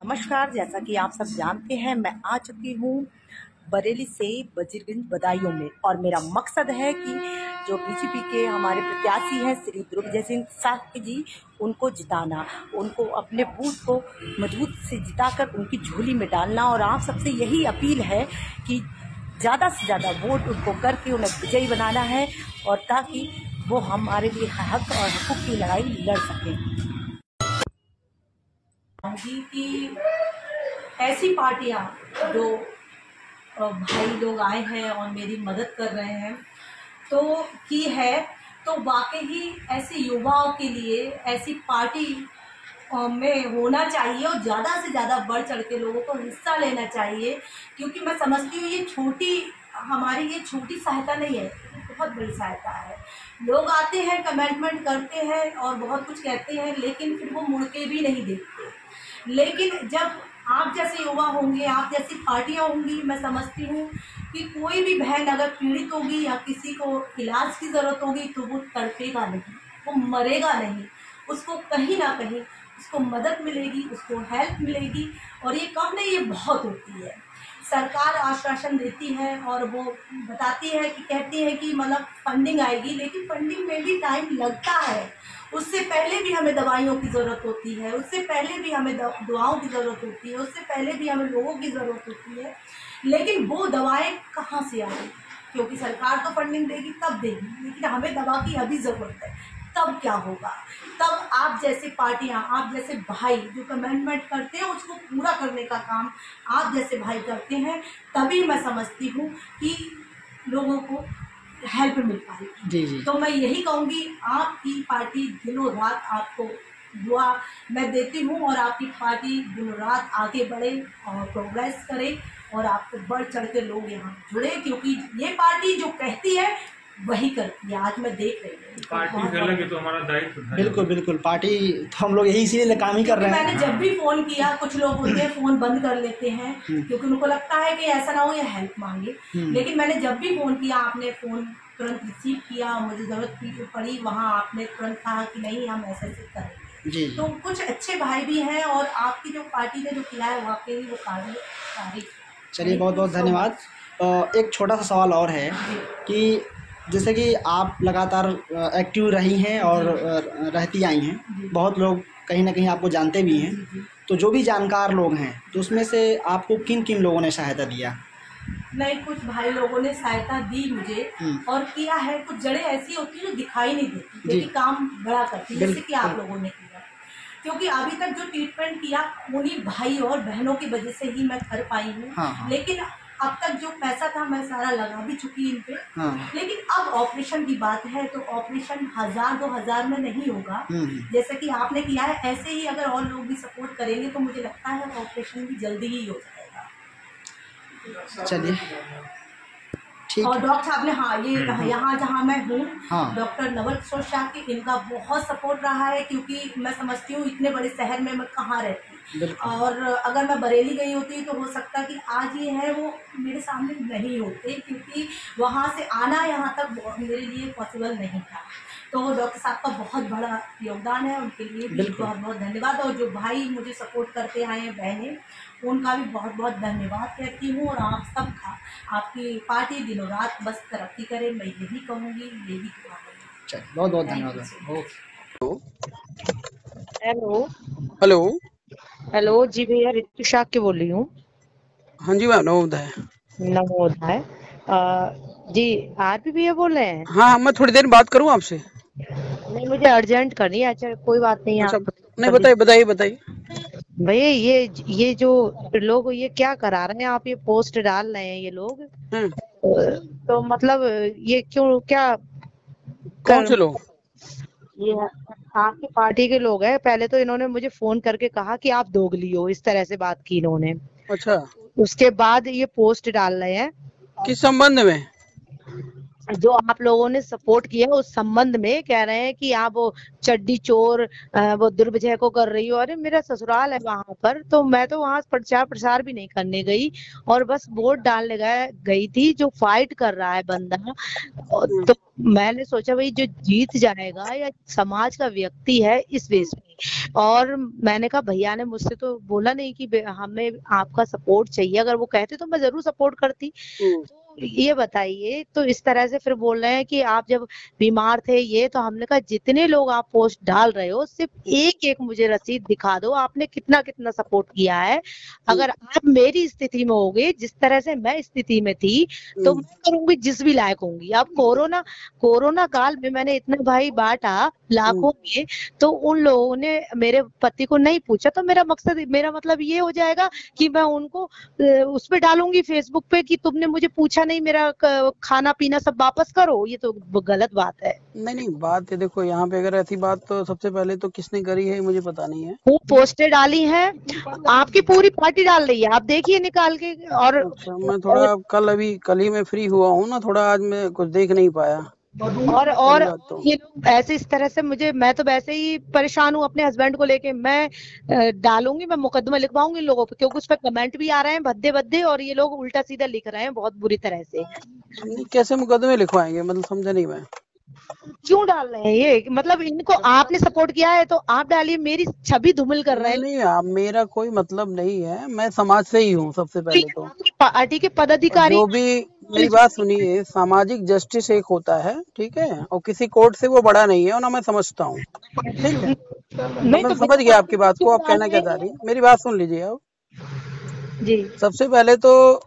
नमस्कार। जैसा कि आप सब जानते हैं, मैं आ चुकी हूँ बरेली से वजीरगंज बदायूं में, और मेरा मकसद है कि जो बीजेपी के हमारे प्रत्याशी हैं श्री ध्रुव सिंह साहब जी, उनको जिताना, उनको अपने बूथ को मजबूत से जिताकर उनकी झोली में डालना। और आप सबसे यही अपील है कि ज़्यादा से ज़्यादा वोट उनको करके उन्हें विजयी बनाना है, और ताकि वो हमारे लिए हक और हकूक़ की लड़ाई लड़ सकें। जी की ऐसी पार्टियां जो भाई लोग आए हैं और मेरी मदद कर रहे हैं तो की है, तो वाकई ही ऐसे युवाओं के लिए ऐसी पार्टी में होना चाहिए और ज़्यादा से ज़्यादा बढ़ चढ़ के लोगों को हिस्सा लेना चाहिए। क्योंकि मैं समझती हूँ हमारी ये छोटी सहायता नहीं है, बहुत बड़ी सहायता है। लोग आते हैं, कमेंटमेंट करते हैं और बहुत कुछ कहते हैं, लेकिन फिर वो मुड़ के भी नहीं देखते। लेकिन जब आप जैसे युवा होंगे, आप जैसी पार्टियां होंगी, मैं समझती हूँ कि कोई भी बहन अगर पीड़ित होगी या किसी को इलाज की ज़रूरत होगी तो वो तड़पेगा नहीं, वो मरेगा नहीं, उसको कहीं ना कहीं उसको मदद मिलेगी, उसको हेल्प मिलेगी। और ये कम नहीं, ये बहुत होती है। सरकार आश्वासन देती है और वो बताती है कि कहती है कि मतलब फंडिंग आएगी, लेकिन फंडिंग में भी टाइम लगता है। उससे पहले भी हमें दवाइयों की ज़रूरत होती है, उससे पहले भी हमें दुआओं की ज़रूरत होती है, उससे पहले भी हमें लोगों की ज़रूरत होती है। लेकिन वो दवाएं कहाँ से आएंगी? क्योंकि सरकार तो फंडिंग देगी तब देगी, लेकिन हमें दवा की अभी ज़रूरत है। तब क्या होगा? तब आप जैसे पार्टियां, आप जैसे भाई जो कमेंटमेंट करते हैं उसको पूरा करने का काम आप जैसे भाई करते हैं, तभी मैं समझती हूँ कि लोगों को हेल्प मिल पाएगी। जी जी। तो मैं यही कहूँगी, आपकी पार्टी दिनों रात आपको दुआ मैं देती हूँ, और आपकी पार्टी दिनों रात आगे बढ़े और प्रोग्रेस करे, और आपको बढ़ चढ़ के लोग यहाँ जुड़े, क्योंकि ये पार्टी जो कहती है वही करती है। आज मैं देख रही हूँ पार्टी से अलग है तो हमारा दायित्व है। बिल्कुल बिल्कुल, पार्टी तो हम लोग यही इसीलिए काम ही कर रहे हैं। मैंने जब भी फोन किया, कुछ लोग होते हैं फोन बंद कर लेते हैं क्योंकि उनको लगता है कि ऐसा ना हो ये हेल्प मांगे, लेकिन मैंने जब भी फोन किया आपने फोन तुरंत रिसीव किया। मुझे जरूरत पड़ी वहाँ आपने तुरंत कहा कि नहीं हम ऐसे करेंगे जी। तो कुछ अच्छे भाई भी हैं, और आपकी जो पार्टी ने जो किया है वाकई वो काबिल तारीफ। चलिए, बहुत बहुत धन्यवाद। एक छोटा सा सवाल और है कि जैसे कि आप लगातार एक्टिव रही हैं और रहती आई हैं, बहुत लोग कहीं ना कहीं आपको जानते भी हैं, तो जो भी जानकार लोग हैं तो उसमें से आपको किन किन लोगों ने सहायता दिया? नहीं, कुछ भाई लोगों ने सहायता दी मुझे और किया है। कुछ जड़ें ऐसी होती है जो दिखाई नहीं देती, लेकिन काम बड़ा करती है, जैसे कि आप लोगों ने किया। क्योंकि अभी तक जो ट्रीटमेंट किया उन्हीं भाई और बहनों की वजह से ही मैं कर पाई हूँ। हाँ। लेकिन अब तक जो पैसा था मैं सारा लगा भी चुकी इन पे। हाँ। लेकिन अब ऑपरेशन की बात है तो ऑपरेशन 1000-2000 में नहीं होगा जैसे कि आपने किया है। ऐसे ही अगर और लोग भी सपोर्ट करेंगे तो मुझे लगता है ऑपरेशन भी जल्दी ही हो जाएगा। चलिए ठीक। और डॉक्टर साहब ने ये यहाँ जहाँ मैं हूँ, डॉक्टर नवल किशोर शाह की, इनका बहुत सपोर्ट रहा है। क्योंकि मैं समझती हूँ इतने बड़े शहर में मैं कहाँ रहती, और अगर मैं बरेली गई होती तो हो सकता कि आज ये है वो मेरे सामने नहीं होते, क्योंकि वहाँ से आना यहाँ तक मेरे लिए पॉसिबल नहीं था। तो डॉक्टर साहब का बहुत बड़ा योगदान है, उनके लिए भी बहुत बहुत धन्यवाद। और जो भाई मुझे सपोर्ट करते आए हैं, बहनें, उनका भी बहुत बहुत धन्यवाद कहती हूँ। और आप सबका, आपकी पार्टी दिनों रात बस तरक्की करे, मैं यही कहूँगी, यही दुआ करूँगी। चलिए, बहुत बहुत धन्यवाद। हेलो हेलो हेलो जी भैया, ऋतु शाह की बोल रही हूँ। हाँ जी मैम, नवोदय। नवोदय। जी आरपी भैया बोल रहे हैं? हाँ, मैं थोड़ी देर बात करूँ आपसे? नहीं, मुझे अर्जेंट करनी है। अच्छा कोई बात नहीं। अच्छा, आप नहीं बताइए बताइए। भैया ये जो लोग ये क्या करा रहे हैं, आप ये पोस्ट डाल रहे हैं ये लोग, तो मतलब ये क्यों, क्या कौन से लोग? ये आपकी पार्टी के लोग हैं। पहले तो इन्होंने मुझे फोन करके कहा कि आप दोगली हो, इस तरह से बात की इन्होंने। अच्छा, उसके बाद ये पोस्ट डाल रहे हैं। किस संबंध में? जो आप लोगों ने सपोर्ट किया उस संबंध में कह रहे हैं कि आप वो चड्डी चोर वो दुर्विजय को कर रही हो। अरे मेरा ससुराल है वहां पर, तो मैं तो वहां प्रचार प्रसार भी नहीं करने गई और बस वोट डालने गई थी। जो फाइट कर रहा है बंदा, तो मैंने सोचा भाई जो जीत जाएगा या समाज का व्यक्ति है इस बेस में। और मैंने कहा भैया ने मुझसे तो बोला नहीं कि हमें आपका सपोर्ट चाहिए, अगर वो कहते तो मैं जरूर सपोर्ट करती। तो ये बताइए, तो इस तरह से फिर बोल रहे हैं कि आप जब बीमार थे ये, तो हमने कहा जितने लोग आप पोस्ट डाल रहे हो सिर्फ एक एक मुझे रसीद दिखा दो, आपने कितना कितना सपोर्ट किया है। अगर आप मेरी स्थिति में होगे, जिस तरह से मैं स्थिति में थी, तो मैं करूंगी जिस भी लायक होंगी। अब कोरोना काल में मैंने इतना भाई बांटा लाखों में, तो उन लोगों ने मेरे पति को नहीं पूछा, तो मेरा मतलब ये हो जाएगा कि मैं उनको उस पे डालूंगी फेसबुक पे कि तुमने मुझे पूछा नहीं, मेरा खाना पीना सब वापस करो। ये तो गलत बात है। नहीं बात है, देखो यहाँ पे अगर ऐसी बात तो सबसे पहले तो किसने करी है मुझे पता नहीं है। वो पोस्टर डाली है, आपकी पूरी पार्टी डाल रही है, आप देखिए निकाल के। और अच्छा, मैं थोड़ा कल ही मैं फ्री हुआ हूँ ना, थोड़ा आज मैं कुछ देख नहीं पाया। और तो ये लोग ऐसे इस तरह से मैं तो वैसे ही परेशान हूँ अपने हस्बैंड को लेके। मैं डालूंगी, मैं मुकदमा लिखवाऊंगी इन लोगों पे, क्योंकि उस पर कमेंट भी आ रहे हैं भद्दे भद्दे, और ये लोग उल्टा सीधा लिख रहे हैं बहुत बुरी तरह से। कैसे मुकदमे लिखवाएंगे, मतलब समझा नहीं मैं। क्यों डाल रहे हैं ये? मतलब इनको आपने सपोर्ट किया है तो आप डालिए, मेरी छवि धूमिल कर रहे हैं। नहीं आप, मेरा कोई मतलब नहीं है, मैं समाज से ही हूँ सबसे पहले तो। पार्टी के पदाधिकारी जो भी, मेरी बात सुनिए, सामाजिक जस्टिस एक होता है, ठीक है, और किसी कोर्ट से वो बड़ा नहीं है, और ना मैं समझता हूँ, ठीक है। नहीं मैं तो समझ गया आपकी बात को, आप कहना क्या चाह रही हैं, मेरी बात सुन लीजिए आप। जी सबसे पहले तो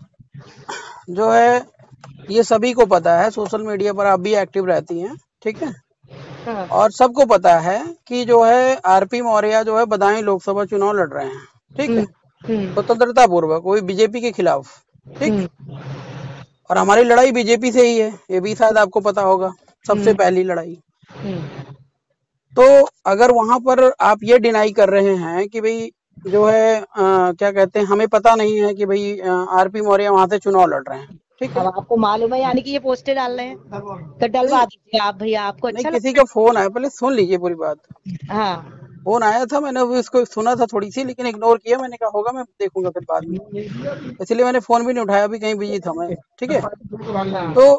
जो है, ये सभी को पता है, सोशल मीडिया पर आप भी एक्टिव रहती हैं, ठीक है, हाँ। और सबको पता है कि जो है आरपी मौर्य जो है बदायूं लोकसभा चुनाव लड़ रहे हैं, ठीक है, स्वतंत्रता पूर्वक, कोई बीजेपी के खिलाफ, ठीक। और हमारी लड़ाई बीजेपी से ही है, ये भी शायद आपको पता होगा, सबसे पहली लड़ाई। तो अगर वहां पर आप ये डिनाई कर रहे हैं कि भाई जो है क्या कहते हैं, हमें पता नहीं है कि भाई आरपी मौर्य वहां से चुनाव लड़ रहे हैं, ठीक है। अब आपको मालूम है यानी कि ये पोस्टर डाल रहे हैं, तो डलवा दीजिए आप भैया, आपको नहीं, अच्छा किसी का फोन आया, पहले सुन लीजिए पूरी बात। हाँ। फोन आया था, मैंने अभी इसको सुना था थोड़ी सी, लेकिन इग्नोर किया, मैंने कहा होगा मैं देखूंगा फिर बाद में, इसलिए मैंने फोन भी नहीं उठाया, अभी कहीं बिजी था मैं, ठीक है। तो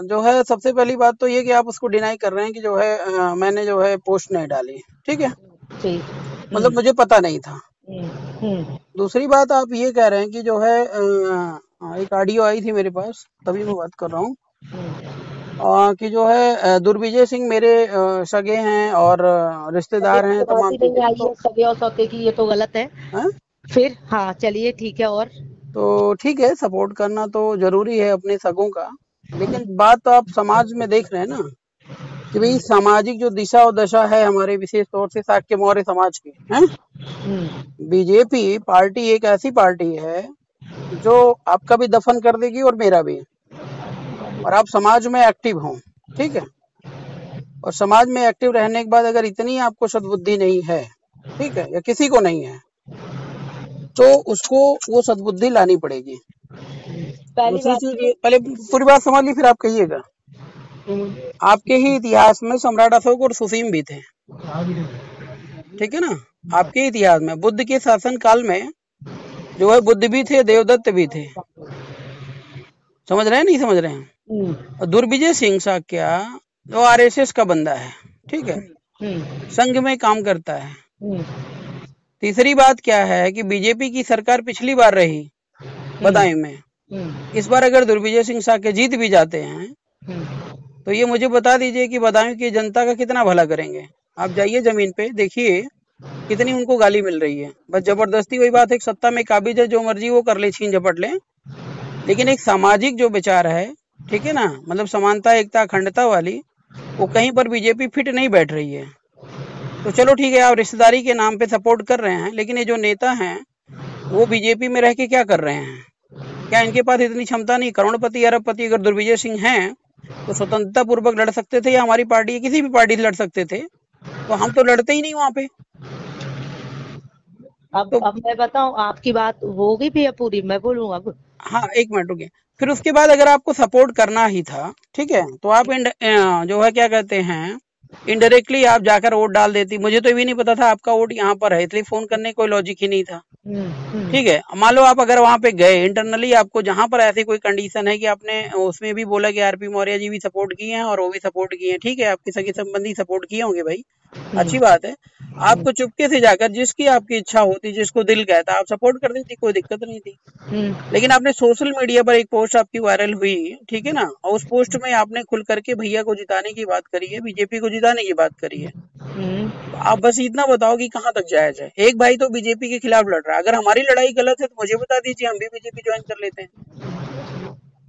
जो है सबसे पहली बात तो ये कि आप उसको डिनाई कर रहे हैं कि जो है मैंने जो है पोस्ट नहीं डाली, ठीक है, मतलब मुझे पता नहीं था। दूसरी बात आप ये कह रहे हैं कि जो है एक ऑडियो आई थी मेरे पास, तभी मैं बात कर रहा हूँ, कि जो है दुर्विजय सिंह मेरे सगे हैं और रिश्तेदार हैं तमाम चीजें, तो सगे और सौते की ये तो गलत है। फिर हाँ चलिए ठीक है। और तो ठीक है, सपोर्ट करना तो जरूरी है अपने सगों का, लेकिन बात तो आप समाज में देख रहे हैं ना कि भाई सामाजिक जो दिशा और दशा है हमारे, विशेष तौर से शाक्य मौर्य समाज की है, बीजेपी पार्टी एक ऐसी पार्टी है जो आपका भी दफन कर देगी और मेरा भी, और आप समाज में एक्टिव हो, ठीक है, और समाज में एक्टिव रहने के बाद अगर इतनी आपको सद्बुद्धि नहीं है, ठीक है, या किसी को नहीं है, तो उसको वो सद्बुद्धि लानी पड़ेगी। दूसरी चीज ये, पहले पूरी बात समझ ली फिर आप कहिएगा। आपके ही इतिहास में सम्राट अशोक और सुसीम भी थे, ठीक है ना, आपके इतिहास में बुद्ध के शासन काल में जो है बुद्ध भी थे, देवदत्त भी थे, समझ रहे हैं नहीं समझ रहे हैं। और दुर्विजय सिंह साक्या जो आरएसएस का बंदा है, ठीक है, संघ में काम करता है। तीसरी बात क्या है कि बीजेपी की सरकार पिछली बार रही बदायूं में, इस बार अगर दुर्विजय सिंह साक्या जीत भी जाते हैं, तो ये मुझे बता दीजिए कि बदायूं की जनता का कितना भला करेंगे। आप जाइए जमीन पे देखिए कितनी उनको गाली मिल रही है, बस जबरदस्ती, वही बात है, सत्ता में काबिज है, जो मर्जी वो कर ले, छीन झपट ले, लेकिन एक सामाजिक जो विचार है, ठीक है ना, मतलब समानता एकता अखंडता वाली, वो कहीं पर बीजेपी फिट नहीं बैठ रही है। तो चलो ठीक है, आप रिश्तेदारी के नाम पे सपोर्ट कर रहे हैं, लेकिन ये जो नेता हैं वो बीजेपी में रह के क्या कर रहे हैं? क्या इनके पास इतनी क्षमता नहीं? करोड़पति अरबपति अगर दुर्विजय सिंह हैं तो स्वतंत्रता पूर्वक लड़ सकते थे, या हमारी पार्टी किसी भी पार्टी से लड़ सकते थे, तो हम तो लड़ते ही नहीं वहां पे। अब मैं बताऊं, आपकी बात हो गई भैया पूरी, मैं बोलूँ अब? हाँ एक मिनट रुकिए, फिर उसके बाद अगर आपको सपोर्ट करना ही था, ठीक है, तो आप जो है क्या कहते हैं, इनडायरेक्टली आप जाकर वोट डाल देती। मुझे तो ये भी नहीं पता था आपका वोट यहाँ पर है, इसलिए फोन करने कोई लॉजिक ही नहीं था। ठीक है, मान लो आप अगर वहां पे गए इंटरनली, आपको जहां पर ऐसी कोई कंडीशन है कि आपने उसमें भी बोला कि आरपी मौर्य जी भी सपोर्ट किए हैं और वो भी सपोर्ट किए हैं, ठीक है, आपके सगे संबंधी सपोर्ट किए होंगे भाई, अच्छी बात है। आपको चुपके से जाकर जिसकी आपकी इच्छा होती, जिसको दिल कहता, आप सपोर्ट कर देती, कोई दिक्कत नहीं थी। लेकिन आपने सोशल मीडिया पर एक पोस्ट आपकी वायरल हुई, ठीक है ना, और उस पोस्ट में आपने खुल करके भैया को जिताने की बात करी है, बीजेपी को जिताने की बात करी है। आप बस इतना बताओ कि कहाँ तक जायज है। एक भाई तो बीजेपी के खिलाफ लड़ रहा है, अगर हमारी लड़ाई गलत है तो मुझे बता दीजिए, हम भी बीजेपी ज्वाइन कर लेते हैं।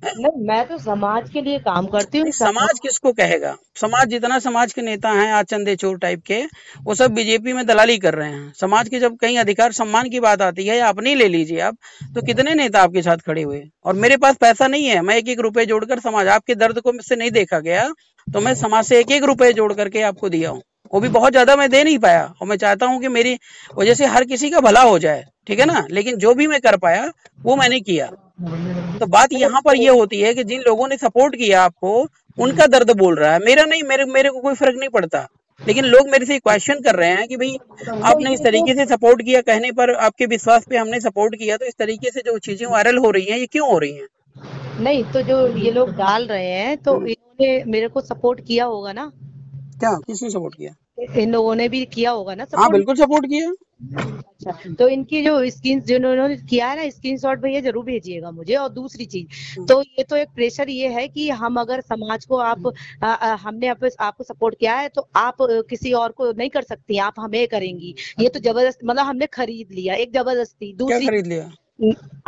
नहीं, मैं तो समाज के लिए काम करती हूँ। समाज किसको कहेगा? समाज, जितना समाज के नेता हैं आज चंदे चोर टाइप के, वो सब बीजेपी में दलाली कर रहे हैं। समाज की जब कहीं अधिकार सम्मान की बात आती है, या अपनी ले लीजिए आप, तो कितने नेता आपके साथ खड़े हुए। और मेरे पास पैसा नहीं है, मैं 1-1 रुपए जोड़कर समाज, आपके दर्द को मुझसे नहीं देखा गया तो मैं समाज से 1-1 रुपए जोड़ करके आपको दिया हूँ, वो भी बहुत ज्यादा मैं दे नहीं पाया। और मैं चाहता हूँ कि मेरी वजह से हर किसी का भला हो जाए, ठीक है ना, लेकिन जो भी मैं कर पाया वो मैंने किया। तो बात यहाँ पर ये होती है कि जिन लोगों ने सपोर्ट किया आपको, उनका दर्द बोल रहा है, मेरा नहीं। मेरे को कोई फर्क नहीं पड़ता, लेकिन लोग मेरे से क्वेश्चन कर रहे हैं कि भाई आपने इस तरीके से सपोर्ट किया, कहने पर आपके विश्वास पे हमने सपोर्ट किया, तो इस तरीके से जो चीजें वायरल हो रही हैं ये क्यों हो रही हैं? नहीं, तो जो ये लोग डाल रहे हैं तो इन्होंने मेरे को सपोर्ट किया होगा ना। क्या, किसने सपोर्ट किया? इन लोगों ने भी किया होगा ना हाँ सपोर्ट। बिल्कुल सपोर्ट किया। अच्छा, तो इनकी जो स्क्रीन जिन्होंने किया है ना, स्क्रीनशॉट भैया जरूर भेजिएगा मुझे। और दूसरी चीज तो ये तो एक प्रेशर ये है कि हम अगर समाज को हमने आपको सपोर्ट किया है तो आप किसी और को नहीं कर सकती, आप हमें करेंगी। ये तो जबरदस्त, मतलब हमने खरीद लिया, एक जबरदस्ती। क्या दूसरी, खरीद लिया?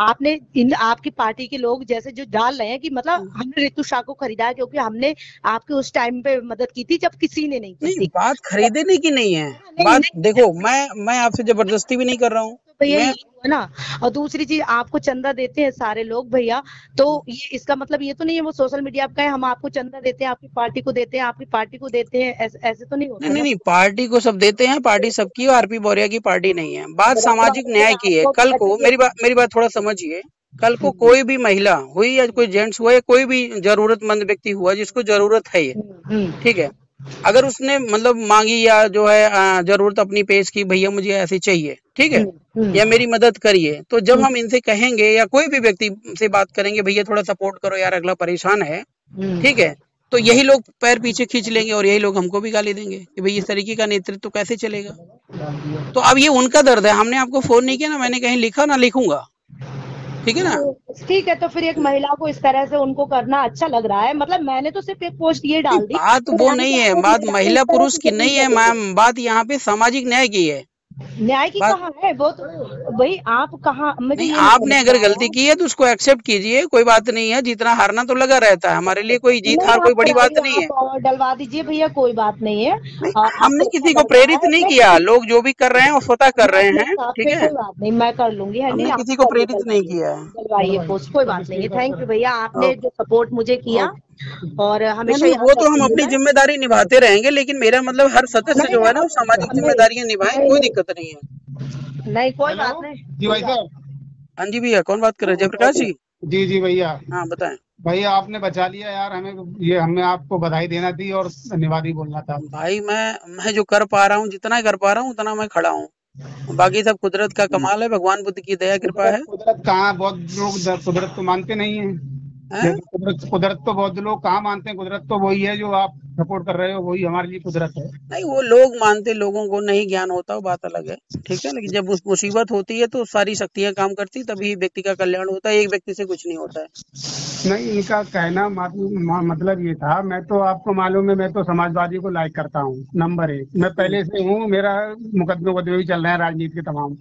आपने आपकी पार्टी के लोग जैसे जो डाल रहे हैं कि मतलब हमने रितु शाह को खरीदा है क्योंकि हमने आपके उस टाइम पे मदद की थी जब किसी ने नहीं की नहीं, थी। बात खरीदने की नहीं है, बात देखो, मैं आपसे जबरदस्ती भी नहीं कर रहा हूँ। तो भैया मैं ये हुआ ना। और दूसरी चीज, आपको चंदा देते हैं सारे लोग भैया, तो ये इसका मतलब ये तो नहीं है वो सोशल मीडिया पे हम आपको चंदा देते हैं, आपकी पार्टी को देते हैं, आपकी पार्टी को देते हैं, ऐसे तो नहीं होता नहीं ना। नहीं, पार्टी को सब देते हैं, पार्टी सबकी है, आरपी मौर्य की पार्टी नहीं है। बात सामाजिक न्याय की है। कल को मेरी बात थोड़ा समझिए, कल को कोई भी महिला हुई या कोई जेंट्स हुआ या कोई भी जरूरतमंद व्यक्ति हुआ जिसको जरूरत है, ये ठीक है, अगर उसने मतलब मांगी या जो है जरूरत अपनी पेश की, भैया मुझे ऐसे चाहिए, ठीक है, या मेरी मदद करिए, तो जब हम इनसे कहेंगे या कोई भी व्यक्ति से बात करेंगे, भैया थोड़ा सपोर्ट करो यार, अगला परेशान है, ठीक है, तो यही लोग पैर पीछे खींच लेंगे और यही लोग हमको भी गाली देंगे कि भाई इस तरीके का नेतृत्व तो कैसे चलेगा। तो अब ये उनका दर्द है, हमने आपको फोन नहीं किया ना, मैंने कहीं लिखा ना लिखूंगा, ठीक है ना। ठीक है, तो फिर एक महिला को इस तरह से उनको करना अच्छा लग रहा है। मतलब मैंने तो सिर्फ एक पोस्ट ये डाल दी। बात वो नहीं है, बात महिला पुरुष की नहीं है मैम, बात यहाँ पे सामाजिक न्याय की है। न्याय की कहाँ है वो तो भाई, आप कहाँ मुझे नहीं, ये आपने अगर गलती की है तो उसको एक्सेप्ट कीजिए, कोई बात नहीं है, जीतना हारना तो लगा रहता है, हमारे लिए कोई जीत हार कोई बड़ी बात नहीं है। और डलवा दीजिए भैया, कोई बात नहीं है। हमने किसी को प्रेरित नहीं किया, लोग जो भी कर रहे हैं वो स्वतः कर रहे हैं, ठीक है, कोई बात नहीं, मैं कर लूंगी। हमने किसी को प्रेरित नहीं किया है। डलवाइए पोस्ट, कोई बात नहीं है। थैंक यू भैया, आपने जो सपोर्ट मुझे किया और हमेशा नहीं, वो तो हम अपनी जिम्मेदारी निभाते रहेंगे, लेकिन मेरा मतलब हर सदस्य जो है ना वो सामाजिक जिम्मेदारियां निभाए, कोई दिक्कत नहीं है। नहीं, कोई बात नहीं। जी भाई साहब। हाँ जी भैया, कौन बात कर रहे हैं? जयप्रकाश जी। जी जी भैया। हाँ बताएं। भैया आपने बचा लिया यार, हमें आपको बधाई देना थी और धन्यवाद भी बोलना था। भाई मैं जो कर पा रहा हूँ, जितना कर पा रहा हूँ उतना मैं खड़ा हूँ, बाकी सब कुदरत का कमाल है, भगवान बुद्ध की दया कृपा है। कुदरत कहाँ, बहुत लोग कुदरत तो मानते नहीं है। कुदरत तो बहुत लोग कहाँ मानते हैं, कुदरत तो वही है जो आप सपोर्ट कर रहे हो, वही हमारे लिए कुदरत है। नहीं, वो लोग मानते, लोगों को नहीं ज्ञान होता, वो बात अलग है, ठीक है, लेकिन जब उस मुसीबत होती है तो सारी शक्तियां काम करती, तभी व्यक्ति का कल्याण होता है, एक व्यक्ति से कुछ नहीं होता है। नहीं, इनका कहना मतलब ये था, मैं तो आपको मालूम है, मैं तो समाजवादी को लाइक करता हूँ, नंबर 1 मैं पहले से हूँ, मेरा मुकदमे भी चल रहे हैं राजनीति के तमाम।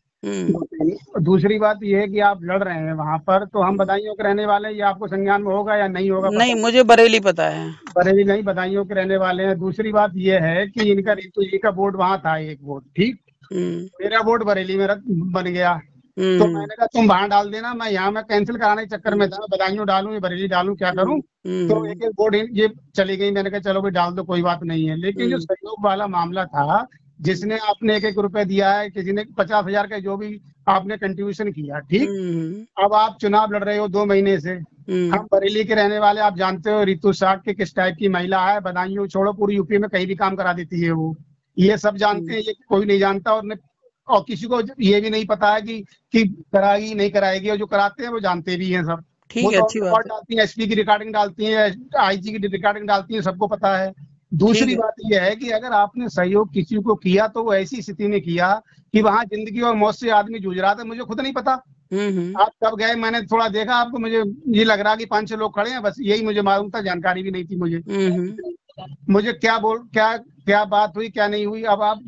दूसरी बात यह है कि आप लड़ रहे हैं वहाँ पर, तो हम बदायूं के रहने वाले हैं, ये आपको संज्ञान में होगा या नहीं होगा? नहीं, मुझे बरेली पता है। बरेली नहीं, बदायूं के रहने वाले हैं। दूसरी बात यह है कि इनका रितु जी का वोट वहाँ था, एक वोट, ठीक, मेरा वोट बरेली में बन गया, तो मैंने कहा तुम वहाँ डाल देना, मैं यहाँ में कैंसिल कराने के चक्कर में था, बदायूं डालूं या बरेली डालूं, क्या करूं, तो एक वोट ये चली गई। मैंने कहा चलो भाई डाल दो, कोई बात नहीं है। लेकिन जो सहयोग वाला मामला था, जिसने आपने 1-1 रुपए दिया है, किसी ने 50,000 का जो भी आपने कंट्रीब्यूशन किया, ठीक, अब आप चुनाव लड़ रहे हो 2 महीने से, हम बरेली के रहने वाले, आप जानते हो रितु शाक्य किस टाइप की महिला है, बदायूं छोड़ो पूरी यूपी में कहीं भी काम करा देती है वो, ये सब जानते हैं, ये कोई नहीं जानता। और किसी को ये भी नहीं पता है कि कराएगी नहीं कराएगी, और जो कराते हैं वो जानते भी हैं सब। ठीक है, अच्छी बात डालती है, एसपी की रिकॉर्डिंग डालती है, आईजी की रिकॉर्डिंग डालती है, सबको पता है। दूसरी बात यह है कि अगर आपने सहयोग किसी को किया तो वो ऐसी स्थिति में किया कि वहां जिंदगी और मौत से आदमी जूझ रहा था, मुझे खुद नहीं पता। आप कब गए, मैंने थोड़ा देखा आपको, मुझे ये लग रहा कि 5-6 लोग खड़े हैं, बस यही मुझे मालूम था, जानकारी भी नहीं थी मुझे क्या बात हुई क्या नहीं हुई। अब आप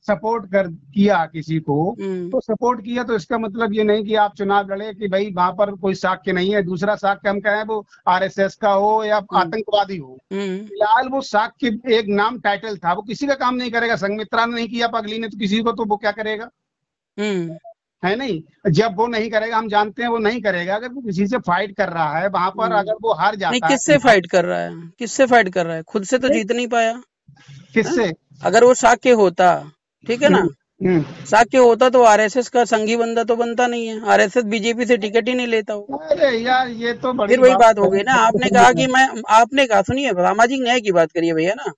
सपोर्ट किया किसी को, तो सपोर्ट किया तो इसका मतलब ये नहीं कि आप चुनाव लड़े कि भाई वहां पर कोई साक्ष्य नहीं है। दूसरा साक्ष्य हम कहें वो आरएसएस का हो या आतंकवादी हो, फिलहाल वो साक्ष्य एक नाम टाइटल था, वो किसी का काम नहीं करेगा। संघमित्रा ने नहीं किया पगली ने, तो किसी को तो वो क्या करेगा, है नहीं। जब वो नहीं करेगा, हम जानते हैं वो नहीं करेगा। अगर वो किसी से फाइट कर रहा है वहां पर, अगर वो हार जाता है, किससे फाइट कर रहा है, किससे फाइट कर रहा है, खुद से तो जीत नहीं पाया। किससे? अगर वो साक्ष्य होता, ठीक है ना, साक्ष्य होता तो आरएसएस का संघी बंदा तो बनता नहीं है, आरएसएस बीजेपी से टिकट ही नहीं लेता हो। अरे यार ये तो बड़ी फिर वही बात हो गई ना। आपने कहा कि आपने कहा, सुनिए, सामाजिक न्याय की बात करिए भैया ना,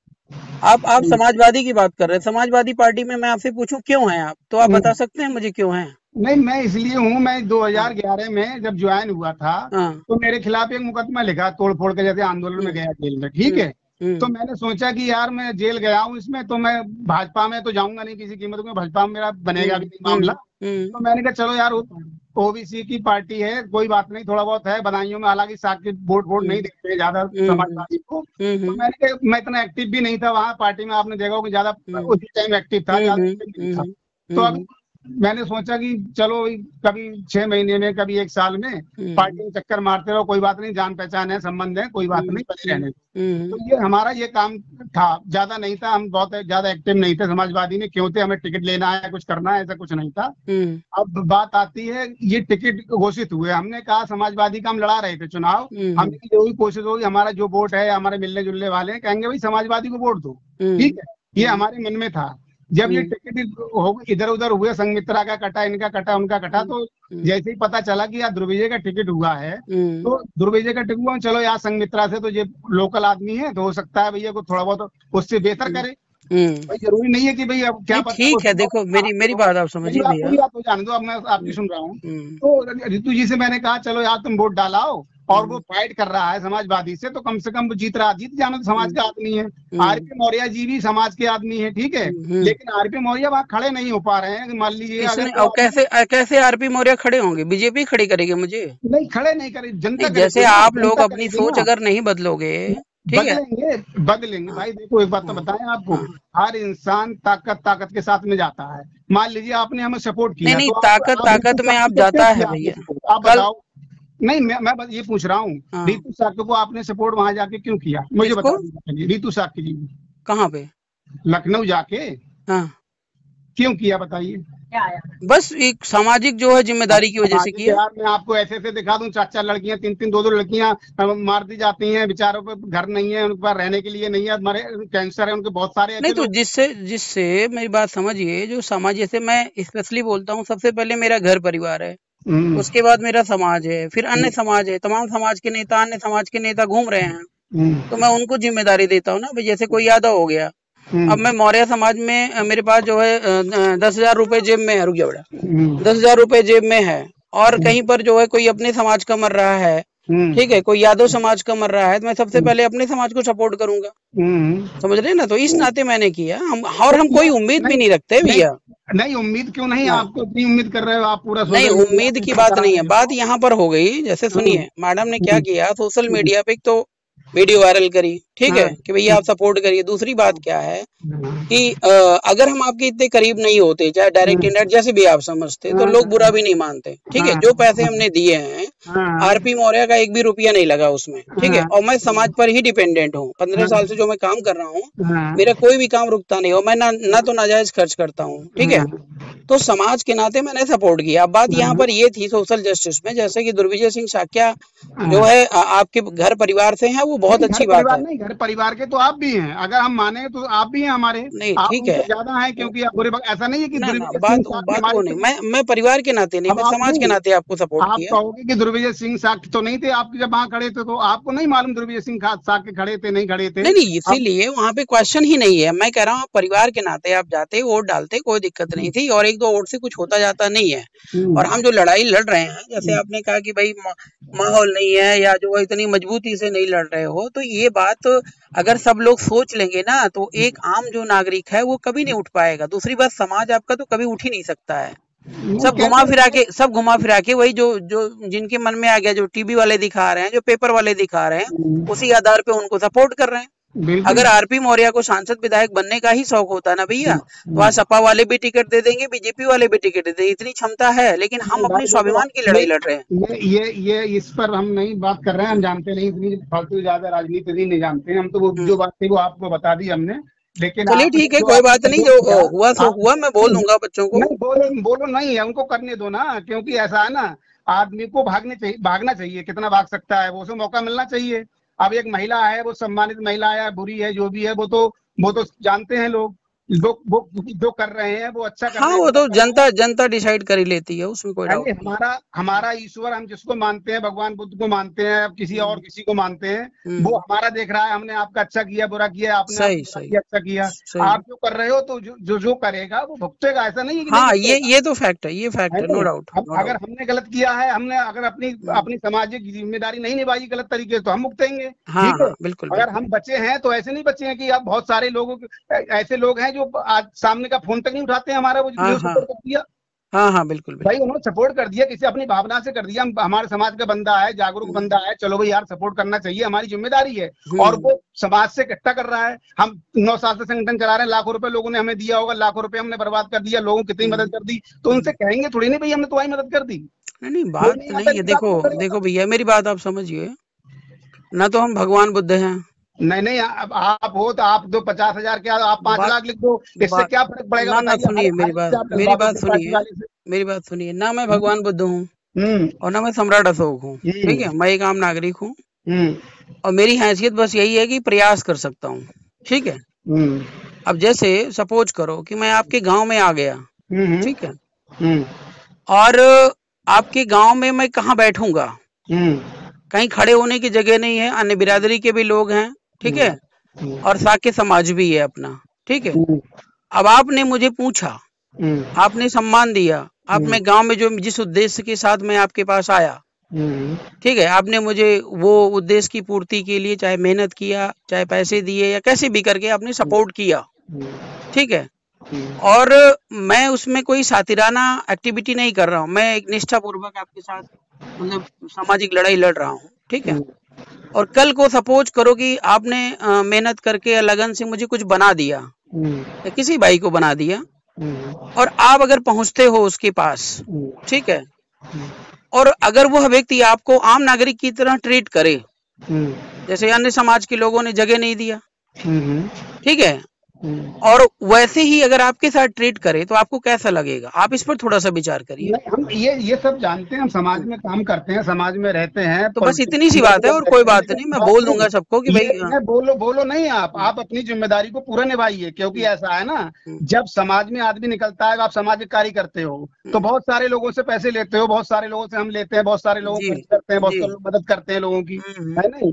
आप समाजवादी की बात कर रहे हैं। समाजवादी पार्टी में मैं आपसे पूछूं क्यों हैं आप, तो आप बता सकते हैं मुझे क्यों हैं? नहीं, मैं इसलिए हूँ, मैं 2011 में जब ज्वाइन हुआ था तो मेरे खिलाफ एक मुकदमा लिखा, तोड़ फोड़ के जैसे आंदोलन में गया जेल में, ठीक है। तो मैंने सोचा कि यार मैं जेल गया हूँ इसमें, तो मैं भाजपा में तो जाऊंगा नहीं किसी कीमत में, भाजपा में मेरा बनेगा भी नहीं मामला। तो मैंने कहा चलो यार, ओबीसी की पार्टी है, कोई बात नहीं, थोड़ा बहुत है बदायूं में, हालांकि साक्ष्य वोट नहीं देते ज्यादा समाजवादी को। तो मैंने कहा, मैं इतना एक्टिव भी नहीं था वहाँ पार्टी में, आपने देखा कि ज्यादा उसी टाइम एक्टिव था, ज्यादा। तो अब मैंने सोचा कि चलो कभी 6 महीने में, कभी 1 साल में पार्टी में चक्कर मारते रहो, कोई बात नहीं, जान पहचान है, संबंध है, कोई बात नहीं, बने रहने। तो ये हमारा ये काम था, ज्यादा नहीं था, हम बहुत ज्यादा एक्टिव नहीं थे समाजवादी में। क्यों थे, हमें टिकट लेना है, कुछ करना है, ऐसा कुछ नहीं था। अब बात आती है, ये टिकट घोषित हुए, हमने कहा समाजवादी का हम लड़ा रहे थे चुनाव, हमने जो भी कोशिश होगी, हमारा जो वोट है, हमारे मिलने जुलने वाले हैं कहेंगे भाई समाजवादी को वोट दो, ठीक है, ये हमारे मन में था। जब ये टिकट इधर उधर हुए, संघमित्रा का कटा, इनका कटा, उनका कटा, तो जैसे ही पता चला कि यार ध्रुवीजय का टिकट हुआ है, तो ध्रुवीजय का टिकट हुआ, चलो यार संघमित्रा से तो ये लोकल आदमी है, तो हो सकता है भैया को थोड़ा बहुत उससे बेहतर करे। भाई जरूरी नहीं है कि भाई अब क्या पता। ठीक है, देखो मेरी बात आप समझिए भैया, पूरी बात तो जान दो, अब मैं आपकी सुन रहा हूँ। तो रितु जी से मैंने कहा चलो यार तुम वोट डालाओ, और वो फाइट कर रहा है समाजवादी से, तो कम से कम वो जीत जाना, तो समाज का आदमी है। आरपी मौर्य जी भी समाज के आदमी है, ठीक है, लेकिन आरपी मौर्य वहाँ खड़े नहीं हो पा रहे हैं। मान लीजिए कैसे आरपी मौर्य खड़े होंगे, बीजेपी खड़ी करेगी मुझे? नहीं, खड़े नहीं करेगी जनता। जैसे आप लोग अपनी सोच अगर नहीं बदलोगे, ठीक है, बदलेंगे भाई। देखो एक बात तो बताएं आपको, हर इंसान ताकत के साथ में जाता है। मान लीजिए आपने हमें सपोर्ट किया, नहीं, ताकत में आप जाता है भैया, आप बताओ। नहीं, मैं बस ये पूछ रहा हूँ, रितु शाक्य को आपने सपोर्ट वहां जाके क्यों किया, मुझे बता दीजिए। रितु शाक्य जी कहाँ पे? लखनऊ जाके क्यों किया, बताइए। बस एक सामाजिक जो है जिम्मेदारी की वजह से किया। यार मैं आपको ऐसे दिखा दूं, 4 लड़कियां, 3 2 लड़कियां मार दी जाती हैं, बेचारों पे घर नहीं है, उनके पास रहने के लिए नहीं है, मरे, कैंसर है उनके बहुत सारे। नहीं, तो जिससे मेरी बात समझिए, जो समाज, जैसे मैं स्पेशली बोलता हूँ, सबसे पहले मेरा घर परिवार है, उसके बाद मेरा समाज है, फिर अन्य समाज है, तमाम समाज के नेता, अन्य समाज के नेता घूम रहे हैं, तो मैं उनको जिम्मेदारी देता हूँ ना। जैसे कोई यादव हो गया, अब मैं मौर्य समाज में, मेरे पास जो है 10,000 रुपए जेब में है, रुक जाओ बेटा, 10,000 रुपए जेब में है, और कहीं पर जो है कोई अपने समाज का मर रहा है, ठीक है, कोई यादव समाज का मर रहा है, तो मैं सबसे पहले अपने समाज को सपोर्ट करूंगा, समझ रहे हैं ना। तो इस नाते मैंने किया, और हम कोई उम्मीद भी नहीं रखते भैया। नहीं, उम्मीद क्यों नहीं, आपको इतनी उम्मीद कर रहे हो आप, पूरा नहीं, उम्मीद की बात नहीं है, बात यहाँ पर हो गई। जैसे सुनिए, मैडम ने क्या किया, सोशल मीडिया पे तो वीडियो वायरल करी, ठीक है, कि भैया आप सपोर्ट करिए। दूसरी बात क्या है कि अगर हम आपके इतने करीब नहीं होते, चाहे डायरेक्ट इंडायरेक्ट जैसे भी आप समझते, तो लोग बुरा भी नहीं मानते, ठीक है। जो पैसे हमने दिए हैं, आरपी मौर्य का 1 भी रुपया नहीं लगा उसमें, ठीक है, और मैं समाज पर ही डिपेंडेंट हूँ। 15 साल से जो मैं काम कर रहा हूँ, मेरा कोई भी काम रुकता नहीं हो, मैं ना तो नाजायज खर्च करता हूँ, ठीक है। तो समाज के नाते मैंने सपोर्ट किया। अब बात यहाँ पर ये थी सोशल जस्टिस में, जैसे कि ध्रुवीजय सिंह शाक्य जो है आपके घर परिवार से है, वो बहुत अच्छी बात है। घर परिवार के तो आप भी हैं, अगर हम माने तो आप भी हैं हमारे, नहीं आप ठीक है, ज्यादा हैं क्योंकि आप बुरे ऐसा नहीं है कि ना दुर्विजय बात सिंह साक्य बात हमारे वो नहीं, मैं परिवार के नाते नहीं, अब मैं आप समाज के नहीं, नाते आपको सपोर्ट आप किया। कहोगे कि दुर्विजय सिंह साक्य तो नहीं थे आप जब वहां खड़े थे, तो आपको नहीं मालूम दुर्विजय सिंह साक्य खड़े थे नहीं खड़े थे? नहीं नहीं, अब इसीलिए वहां पे क्वेश्चन ही नहीं है। मैं कह रहा हूँ आप परिवार के नाते आप जाते वोट डालते, कोई दिक्कत नहीं थी, और 1-2 वोट से कुछ होता जाता नहीं है। और हम जो लड़ाई लड़ रहे हैं, जैसे आपने कहा कि भाई माहौल नहीं है या जो इतनी मजबूती से नहीं लड़ रहे हो, तो ये बात अगर सब लोग सोच लेंगे ना, तो एक आम जो नागरिक है वो कभी नहीं उठ पाएगा। दूसरी बात, समाज आपका तो कभी उठ ही नहीं सकता है। सब घुमा फिरा के वही जो जो जिनके मन में आ गया, जो टीवी वाले दिखा रहे हैं, जो पेपर वाले दिखा रहे हैं, उसी आधार पे उनको सपोर्ट कर रहे हैं। बिल्कुल अगर आरपी मौर्य को सांसद विधायक बनने का ही शौक होता ना भैया, तो आज सपा वाले भी टिकट दे देंगे, बीजेपी वाले भी टिकट दे देंगे, इतनी क्षमता है। लेकिन हम अपने स्वाभिमान की लड़ाई लड़ रहे हैं। ये इस पर हम नहीं बात कर रहे हैं, हम जानते नहीं, इतनी फालतू ज्यादा राजनीति नहीं जानते हैं हम, तो वो जो बात थी वो आपको बता दी हमने। लेकिन चलिए ठीक है, कोई बात नहीं, जो हुआ सो हुआ, मैं बोल दूंगा बच्चों को। नहीं बोलो नहीं है, उनको करने दो ना, क्योंकि ऐसा है ना, आदमी को भागना चाहिए, कितना भाग सकता है वो, उसे मौका मिलना चाहिए। अब एक महिला है, वो सम्मानित महिला है, बुरी है, जो भी है, वो तो जानते हैं लोग, वो जो कर रहे हैं वो अच्छा कर रहे हैं। वो तो जनता डिसाइड कर ही लेती है, उसमें कोई डाउट नहीं। हमारा ईश्वर, हम जिसको मानते हैं, भगवान बुद्ध को मानते हैं, अब किसी को मानते हैं, वो हमारा देख रहा है, हमने आपका अच्छा किया बुरा किया, आपने सही अच्छा किया। आप जो कर रहे हो तो जो करेगा वो भुगतेगा, ऐसा नहीं है कि हाँ, ये तो फैक्ट है, ये फैक्ट है, नो डाउट। अगर हमने गलत किया है, हमने अगर अपनी सामाजिक जिम्मेदारी नहीं निभाई गलत तरीके से, तो हम भुगतेंगे। हाँ, बिल्कुल। अगर हम बचे हैं तो ऐसे नहीं बचे हैं कि अब बहुत सारे लोगों ऐसे लोग हैं जो आज सामने का फोन तक नहीं उठाते हैं हमारा, वो सपोर्ट कर दिया। हाँ, बिल्कुल भाई उन्होंने सपोर्ट कर दिया, किसी अपनी भावना से कर दिया, हमारे समाज का बंदा है, जागरूक बंदा है, चलो भाई यार सपोर्ट करना चाहिए, हमारी जिम्मेदारी है। और वो समाज से इकट्ठा कर रहा है। हम 9 साल से संगठन चला रहे हैं, लाखों रुपए लोगों ने हमें दिया होगा, लाखों रुपए हमने बर्बाद कर दिया, लोगों की कितनी मदद कर दी, तो उनसे कहेंगे थोड़ी नहीं भाई हमने तुम्हारी मदद कर दी। नहीं, बात नहीं है। देखो भैया, मेरी बात आप समझिए ना, तो हम भगवान बुद्ध हैं। नहीं, अब आप हो तो आप दो 50,000 क्या, आप 5 लाख लिख दो, इससे क्या फर्क पड़ेगा? ना सुनिए मेरी बात सुनिए ना, मैं भगवान बुद्ध हूँ और ना मैं सम्राट अशोक हूँ, ठीक है, मैं एक आम नागरिक हूँ, और मेरी हैसियत बस यही है कि प्रयास कर सकता हूँ, ठीक है। अब जैसे सपोज करो कि मैं आपके गांव में आ गया, ठीक है, और आपके गांव में मैं कहाँ बैठूंगा, कहीं खड़े होने की जगह नहीं है, अन्य बिरादरी के भी लोग हैं, ठीक है, और साके समाज भी है अपना, ठीक है। अब आपने मुझे पूछा, आपने सम्मान दिया, आपने गांव में जो जिस उद्देश्य के साथ मैं आपके पास आया, ठीक है, आपने मुझे वो उद्देश्य की पूर्ति के लिए चाहे मेहनत किया, चाहे पैसे दिए, या कैसे भी करके आपने सपोर्ट किया, ठीक है। और मैं उसमें कोई सातिराना एक्टिविटी नहीं कर रहा हूँ, मैं एक निष्ठापूर्वक आपके साथ मतलब सामाजिक लड़ाई लड़ रहा हूँ, ठीक है। और कल को सपोज करो कि आपने मेहनत करके या लगन से मुझे कुछ बना दिया, या किसी भाई को बना दिया, और आप अगर पहुंचते हो उसके पास, ठीक है, और अगर वह व्यक्ति आपको आम नागरिक की तरह ट्रीट करे, जैसे अन्य समाज के लोगों ने जगह नहीं दिया, ठीक है, और वैसे ही अगर आपके साथ ट्रीट करे, तो आपको कैसा लगेगा? आप इस पर थोड़ा सा विचार करिए। हम ये सब जानते हैं, हम समाज में काम करते हैं, समाज में रहते हैं, तो बस इतनी सी बात है, और कोई बात नहीं। मैं बोल दूंगा सबको कि भाई बोलो नहीं, आप अपनी जिम्मेदारी को पूरा निभाइए, क्योंकि ऐसा है ना, जब समाज में आदमी निकलता है, आप सामाजिक कार्य करते हो, तो बहुत सारे लोगों से पैसे लेते हो, बहुत सारे लोगों से हम लेते हैं, बहुत सारे लोगों को करते हैं, बहुत सारे लोग मदद करते हैं लोगों की, है नहीं।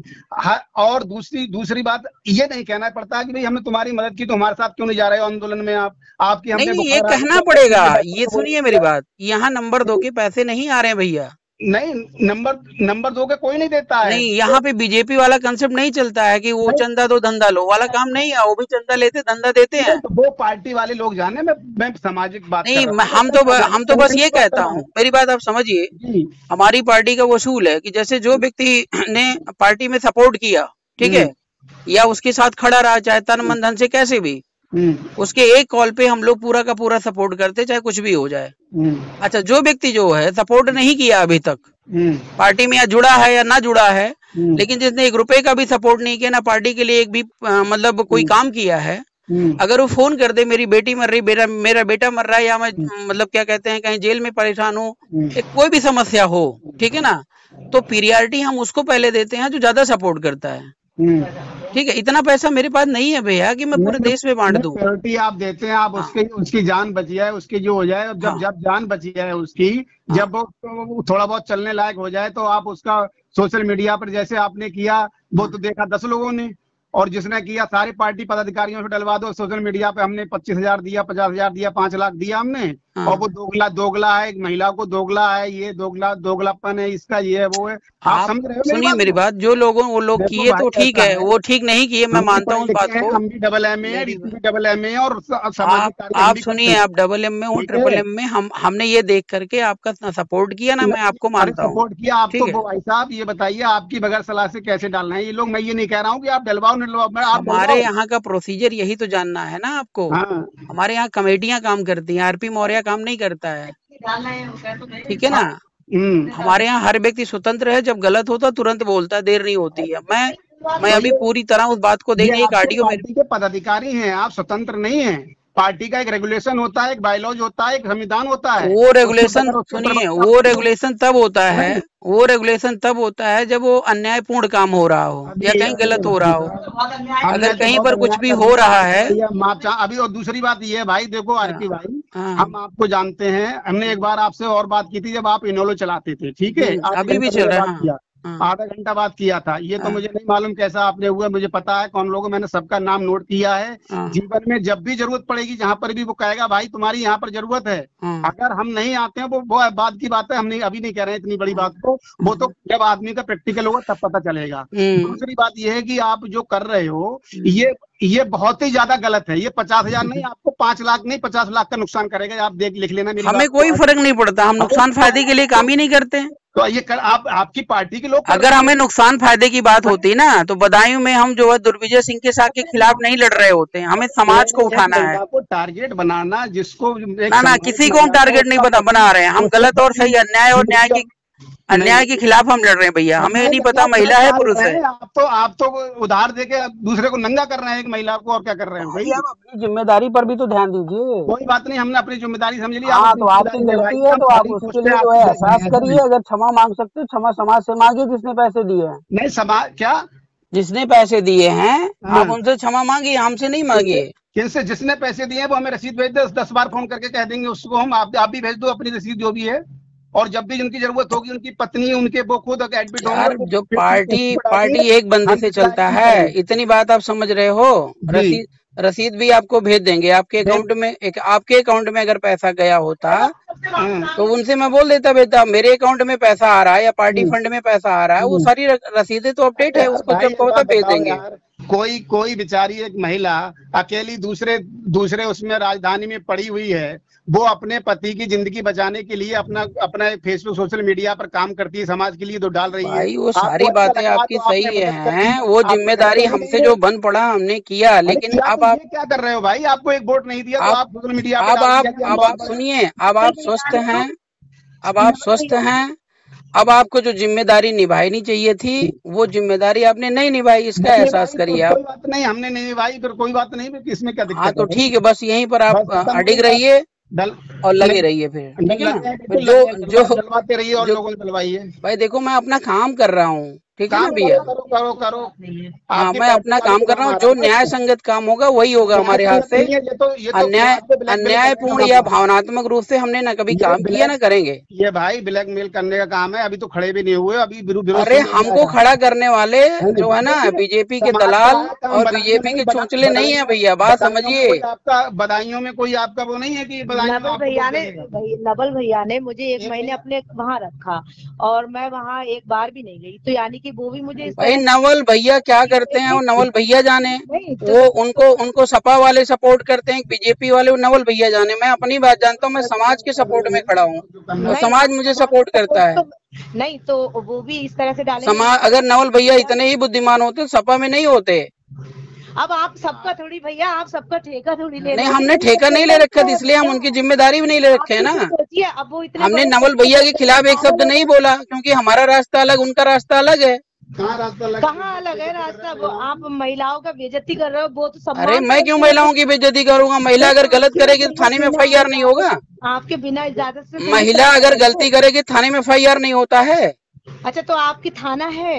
और दूसरी बात ये नहीं कहना पड़ता कि भाई हमने तुम्हारी मदद की, हमारे साथ क्यों नहीं जा रहे हो आंदोलन में आप? आपकी हमने नहीं, ये कहना पड़ेगा। ये सुनिए मेरी बात, यहाँ नंबर 2 के पैसे नहीं आ रहे हैं भैया। नहीं, नंबर 2 के कोई नहीं देता है। नहीं, यहाँ पे बीजेपी वाला कंसेप्ट नहीं चलता है कि वो चंदा दो धंधा लो वाला काम नहीं है। वो भी चंदा लेते धंधा देते हैं, तो वो पार्टी वाले लोग जाने, मैं सामाजिक बात नहीं, हम तो बस ये कहता हूँ, मेरी बात आप समझिए। हमारी पार्टी का वसूल है कि जैसे जो व्यक्ति ने पार्टी में सपोर्ट किया, ठीक है, या उसके साथ खड़ा रहा, चाहे तन मन धन से कैसे भी, उसके एक कॉल पे हम लोग पूरा का पूरा सपोर्ट करते, चाहे कुछ भी हो जाए। अच्छा, जो व्यक्ति जो है सपोर्ट नहीं किया अभी तक पार्टी में, या जुड़ा है या ना जुड़ा है, लेकिन जिसने 1 रुपए का भी सपोर्ट नहीं किया, ना पार्टी के लिए एक भी मतलब कोई काम किया है, अगर वो फोन कर दे मेरी बेटी मर रही, मेरा बेटा मर रहा है, या मैं मतलब क्या कहते हैं कहीं जेल में परेशान हूँ, कोई भी समस्या हो, ठीक है ना, तो प्रियोरिटी हम उसको पहले देते हैं जो ज्यादा सपोर्ट करता है। ठीक है, इतना पैसा मेरे पास नहीं है भैया कि मैं पूरे देश में बांट दूं। सिक्योरिटी आप देते हैं, आप उसकी जान बची जाए, उसकी जो हो जाए, जब जान बची जाए उसकी, जब वो थोड़ा बहुत चलने लायक हो जाए तो आप उसका सोशल मीडिया पर जैसे आपने किया, वो तो देखा 10 लोगों ने, और जिसने किया सारी पार्टी पदाधिकारियों से डलवा दो सोशल मीडिया पे। हमने 25,000 दिया, 50,000 दिया, 5 लाख दिया हमने, और वो दोगला है, महिला को दोगला है, ये दोगलापन है, इसका ये है वो है। आप समझ रहे हो? सुनिए मेरी बात, जो लोगों वो लोग किए तो ठीक है, वो ठीक नहीं किए, मैं मानता हूँ उस बात को। हम भी डबल MA और आप सुनिए, आप डबल MA हो, ट्रिपल MA, हमने ये देख करके आपका सपोर्ट किया ना, मैं आपको मानता हूँ। सपोर्ट किया आप तो भाई साहब, ये बताइए आपकी बगैर सलाह से कैसे डालना है ये लोग? मैं ये नहीं कह रहा हूँ कि आप डलवाओ, हमारे यहाँ का प्रोसीजर यही तो जानना है ना आपको। हमारे यहाँ कमेटियां काम करती हैं, RP मौर्य काम नहीं करता है, ठीक है ना। हमारे यहाँ हर व्यक्ति स्वतंत्र है, जब गलत होता तुरंत बोलता है, देर नहीं होती है। मैं अभी पूरी तरह उस बात को देखिए, ऑडियो पार्टी के पदाधिकारी हैं, आप स्वतंत्र नहीं है। पार्टी का एक रेगुलेशन होता है, एक बायलॉज होता है, एक संविधान होता है। वो रेगुलेशन सुनिए, वो रेगुलेशन तब होता है जब वो अन्यायपूर्ण काम हो रहा हो या कहीं गलत हो रहा हो। अगर कहीं पर कुछ भी हो रहा है अभी। और दूसरी बात ये है भाई, देखो RP भाई, हम आपको जानते हैं, हमने एक बार आपसे और बात की थी जब आप इनोलो चलाते थे, ठीक है, अभी भी चल रहा है, आधा घंटा बात किया था। ये तो मुझे नहीं मालूम कैसा आपने हुआ, मुझे पता है कौन लोग, मैंने सबका नाम नोट किया है। जीवन में जब भी जरूरत पड़ेगी, जहाँ पर भी वो कहेगा भाई तुम्हारी यहाँ पर जरूरत है, अगर हम नहीं आते हैं, वो बात की बात है, हम नहीं अभी नहीं कह रहे हैं इतनी बड़ी बात को, वो तो जब आदमी का प्रैक्टिकल होगा तब पता चलेगा। दूसरी बात ये है कि आप जो कर रहे हो ये बहुत ही ज्यादा गलत है। ये 50,000 नहीं, आपको 5 लाख नहीं 50 लाख का नुकसान करेगा। आप लिख लेना। हमें कोई फर्क नहीं पड़ता, हम नुकसान फायदे के लिए काम ही नहीं करते। तो ये आपकी पार्टी के लोग, अगर हमें नुकसान फायदे की बात होती ना, तो बदायूं में हम जो है दुर्विजय सिंह के साथ के खिलाफ नहीं लड़ रहे होते हैं। हमें समाज को उठाना है, आपको टारगेट बनाना, जिसको ना किसी को हम टारगेट नहीं बना रहे हैं। हम गलत और सही, अन्याय और अन्याय के खिलाफ हम लड़ रहे हैं भैया। हमें नहीं पता महिला है पुरुष है। आप तो उधार देके दूसरे को नंगा कर रहे हैं एक महिला को, और क्या कर रहे हैं भैया? आप अपनी जिम्मेदारी पर भी तो ध्यान दीजिए। कोई बात नहीं, हमने अपनी जिम्मेदारी समझ ली। तो आपकी गलती है तो आप उसके लिए जो है एहसास करिए। अगर क्षमा मांग सकते हो, क्षमा समाज से मांगिए जिसने पैसे दिए हैं। नहीं, समाज क्या, जिसने पैसे दिए हैं आप उनसे क्षमा मांगिए, हमसे नहीं मांगिए। किनसे? जिसने पैसे दिए वो हमें रसीद भेज दे, 10 बार फोन करके कह देंगे उसको हम। आप भी भेज दो अपनी रसीद जो भी है, और जब भी उनकी जरूरत होगी, उनकी पत्नी उनके वो खुद एडमिट होंगे। जो पार्टी एक बंदे से चलता है, इतनी बात आप समझ रहे हो। रसीद भी आपको भेज देंगे आपके अकाउंट में। आपके अकाउंट में अगर पैसा गया होता तो उनसे मैं बोल देता, बेटा मेरे अकाउंट में पैसा आ रहा है या पार्टी फंड में पैसा आ रहा है, वो सारी रसीदें तो अपडेट है, उसको जब कहो तब भेज देंगे। कोई बेचारी एक महिला अकेली दूसरे उसमें राजधानी में पड़ी हुई है, वो अपने पति की जिंदगी बचाने के लिए अपना फेसबुक सोशल मीडिया पर काम करती है, समाज के लिए तो डाल रही है। वो सारी बातें आपकी सही हैं, वो जिम्मेदारी हमसे जो बन पड़ा हमने किया। लेकिन अब आप क्या कर रहे हो भाई? आपको एक वोट नहीं दिया तो आप सोशल मीडिया अब आप सुनिए, अब आप स्वस्थ हैं, अब आपको जो जिम्मेदारी निभानी चाहिए थी वो जिम्मेदारी आपने नहीं निभाई, इसका एहसास करिए आप। कोई बात नहीं, हमने नहीं निभाई, फिर कोई बात नहीं, इसमें क्या दिक्कत? हाँ तो ठीक है, बस यहीं पर आप अडिग रहिए और लगे रहिए, फिर ठीक है ना। जो डलवाते रहिए और लोगों को डलवाइए। भाई देखो, मैं अपना काम कर रहा हूँ, ठीक है ना भैया। करो। हाँ, मैं अपना काम कर रहा हूँ। जो न्याय संगत काम होगा वही होगा हमारे हाथ से। अन्यायपूर्ण या भावनात्मक रूप से हमने ना कभी काम किया ना करेंगे। ये भाई ब्लैकमेल करने का काम है। अभी तो खड़े भी नहीं हुए, अभी अरे हमको खड़ा करने वाले जो है ना बीजेपी के दलाल और बीजेपी के चोंचले नहीं है भैया, बात समझिए। आपका बदायूं में कोई आपका वो नहीं है कि नवल भैया ने मुझे 1 महीने अपने वहाँ रखा और मैं वहाँ एक बार भी नहीं गई, तो यानी कि वो भी मुझे भाई नवल भैया क्या करते हैं वो नवल भैया जाने। वो उनको सपा वाले सपोर्ट करते हैं, बीजेपी वाले वो नवल भैया जाने। मैं अपनी बात जानता हूँ, मैं समाज के सपोर्ट में खड़ा हूँ और समाज मुझे सपोर्ट करता है। नहीं तो वो भी इस तरह से डाले। समाज अगर नवल भैया इतने ही बुद्धिमान होते सपा में नहीं होते। अब आप सबका थोड़ी भैया, आप सबका ठेका थोड़ी ले। नहीं, हमने ठेका नहीं ले रखा, इसलिए हम उनकी जिम्मेदारी भी नहीं ले रखे है ना। अब वो हमने नवल भैया के खिलाफ एक शब्द नहीं बोला, क्योंकि हमारा रास्ता अलग, उनका रास्ता अलग है। कहाँ अलग है रास्ता? वो आप महिलाओं का बेइज्जती कर रहे हो, वो तो अरे मैं क्यों महिलाओं की बेइज्जती करूंगा? महिला अगर गलत करेगी तो थाने में FIR नहीं होगा? आपके बिना इजाजत से महिला अगर गलती करेगी थाने में FIR नहीं होता है। अच्छा, तो आपकी थाना है?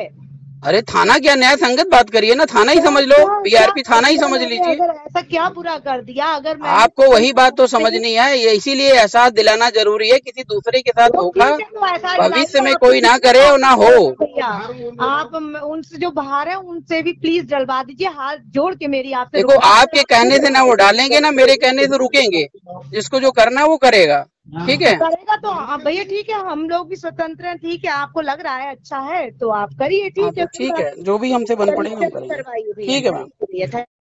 अरे थाना क्या, न्याय संगत बात करिए ना, थाना ही समझ लो, बीआरपी थाना ही समझ लीजिए। अगर ऐसा क्या बुरा कर दिया, अगर मैं आपको वही बात तो समझनी है, ये इसीलिए एहसास दिलाना जरूरी है, किसी दूसरे के साथ धोखा भविष्य में कोई ना करे और ना हो। भैया आप उनसे जो बाहर है उनसे भी प्लीज डलवा दीजिए, हाथ जोड़ के मेरी आपसे। देखो आपके कहने से ना वो डालेंगे ना मेरे कहने से रुकेंगे, जिसको जो करना है वो करेगा, ठीक है। करेगा तो भैया ठीक है, हम लोग भी स्वतंत्र हैं, ठीक है, आपको लग रहा है अच्छा है तो आप करिए, ठीक है, ठीक है, जो भी हमसे बन पड़ेगा हम करेंगे। ठीक है मैम।